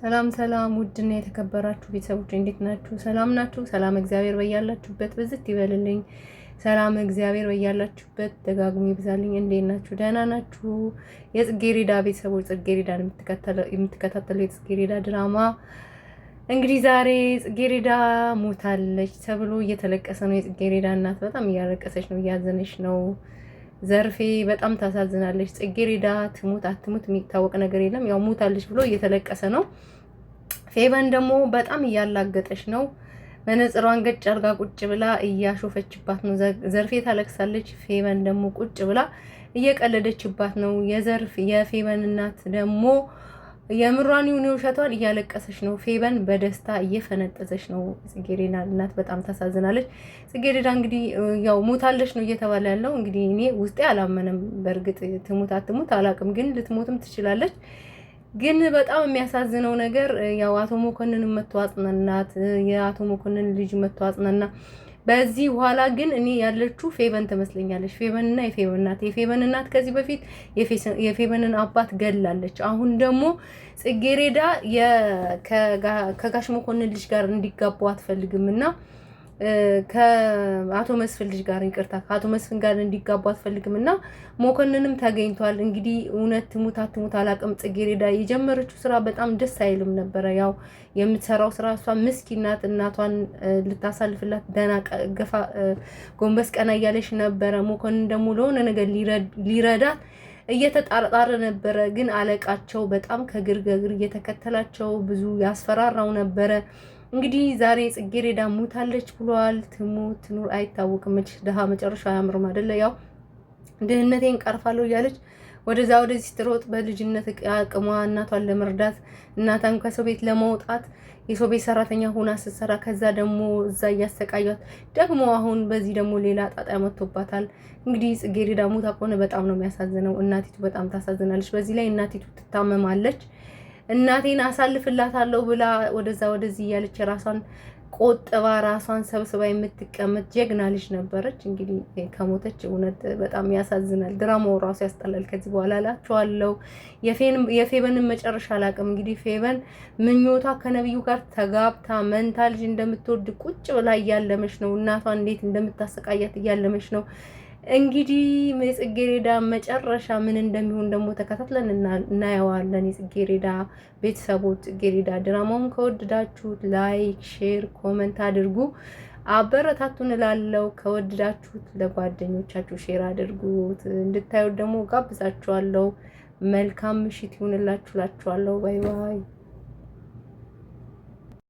ሰላም ሰላም ውድና የተከበራችሁ ቤተሰቦች እንዴት ናችሁ? ሰላም ናችሁ? ሰላም እግዚአብሔር በያላችሁበት በዝት ይበልልኝ። ሰላም እግዚአብሔር በያላችሁበት ደጋግሞ ይብዛልኝ። እንዴት ናችሁ? ደህና ናችሁ? የጽጌረዳ ቤተሰቦች ጽጌረዳን የምትከታተሉ የጽጌረዳ ድራማ እንግዲህ ዛሬ ጽጌረዳ ሞታለች ተብሎ እየተለቀሰ ነው። የጽጌረዳ እናት በጣም እያለቀሰች ነው፣ እያዘነች ነው። ዘርፌ በጣም ታሳዝናለች። ጽጌረዳ ትሙት አትሙት የሚታወቅ ነገር የለም። ያው ሞታለች ብሎ እየተለቀሰ ነው። ፌበን ደግሞ በጣም እያላገጠች ነው። መነጽሯን ገጭ አርጋ ቁጭ ብላ እያሾፈችባት ነው። ዘርፌ ታለቅሳለች። ፌበን ደግሞ ቁጭ ብላ እየቀለደችባት ነው። የፌበን እናት ደግሞ የምሯን ይሁን ውሸቷን እያለቀሰች ነው። ፌበን በደስታ እየፈነጠዘች ነው። ጽጌረዳ እናት በጣም ታሳዝናለች። ጽጌረዳ እንግዲህ ያው ሞታለች ነው እየተባለ ያለው። እንግዲህ እኔ ውስጤ አላመነም። በእርግጥ ትሙት አትሙት አላውቅም፣ ግን ልትሞትም ትችላለች። ግን በጣም የሚያሳዝነው ነገር ያው አቶ መኮንን መተዋጽናናት የአቶ መኮንን ልጅ መተዋጽናና በዚህ በኋላ ግን እኔ ያለችው ፌበን ትመስለኛለች። ፌበንና የፌበን እናት ከዚህ በፊት የፌበንን አባት ገላለች። አሁን ደግሞ ጽጌረዳ ከጋሽ መኮንን ልጅ ጋር እንዲጋቡ አትፈልግምና ከአቶ መስፍን ልጅ ጋር ይቅርታ ከአቶ መስፍን ጋር እንዲጋቡ አትፈልግምና መኮንንም ተገኝቷል። እንግዲህ እውነት ትሙት አትሙት አላውቅም። ጽጌረዳ የጀመረችው ስራ በጣም ደስ አይልም ነበረ። ያው የምትሰራው ስራ እሷ ምስኪን ናት። እናቷን ልታሳልፍላት ደህና ገፋ ጎንበስ ቀና እያለች ነበረ። መኮንን ደግሞ ለሆነ ነገር ሊረዳት እየተጣጣረ ነበረ። ግን አለቃቸው በጣም ከግርግር እየተከተላቸው ብዙ ያስፈራራው ነበረ። እንግዲህ ዛሬ ጽጌረዳ ሞታለች ብሏል። ትሙት ትኑር አይታወቅም። ድሃ መጨረሻ አያምርም አይደለ? ያው ድህነቴን ቀርፋለሁ እያለች ወደዛ ወደዚህ ስትሮጥ በልጅነት አቅሟ እናቷን ለመርዳት እናቷን ከሰው ቤት ለማውጣት የሰው ቤት ሰራተኛ ሆና ስትሰራ ከዛ ደግሞ እዛ እያሰቃያት ደግሞ አሁን በዚህ ደግሞ ሌላ ጣጣ መጥቶባታል። እንግዲህ ጽጌረዳ ሞታ ከሆነ በጣም ነው የሚያሳዝነው። እናቲቱ በጣም ታሳዝናለች። በዚህ ላይ እናቲቱ ትታመማለች። እናቴን አሳልፍላታለሁ ብላ ወደዛ ወደዚህ እያለች ራሷን ቆጥባ ራሷን ሰብስባ የምትቀመጥ ጀግና ልጅ ነበረች። እንግዲህ ከሞተች እውነት በጣም ያሳዝናል። ድራማው ራሱ ያስጠላል። ከዚህ በኋላ እላችኋለሁ የፌበንን መጨረሻ አላውቅም። እንግዲህ ፌበን ምኞቷ ከነብዩ ጋር ተጋብታ መንታ ልጅ እንደምትወልድ ቁጭ ብላ እያለመች ነው። እናቷ እንዴት እንደምታሰቃያት እያለመች ነው። እንግዲህ የጽጌረዳ መጨረሻ ምን እንደሚሆን ደግሞ ተከታትለን እናየዋለን። የጽጌረዳ ቤተሰቦች ጽጌረዳ ድራማውን ከወደዳችሁት ላይክ፣ ሼር፣ ኮመንት አድርጉ፣ አበረታቱን እላለሁ። ከወደዳችሁት ለጓደኞቻችሁ ሼር አድርጉት። እንድታዩት ደግሞ ጋብዛችኋለሁ። መልካም ምሽት ይሁንላችሁ እላችኋለሁ። ባይ ባይ።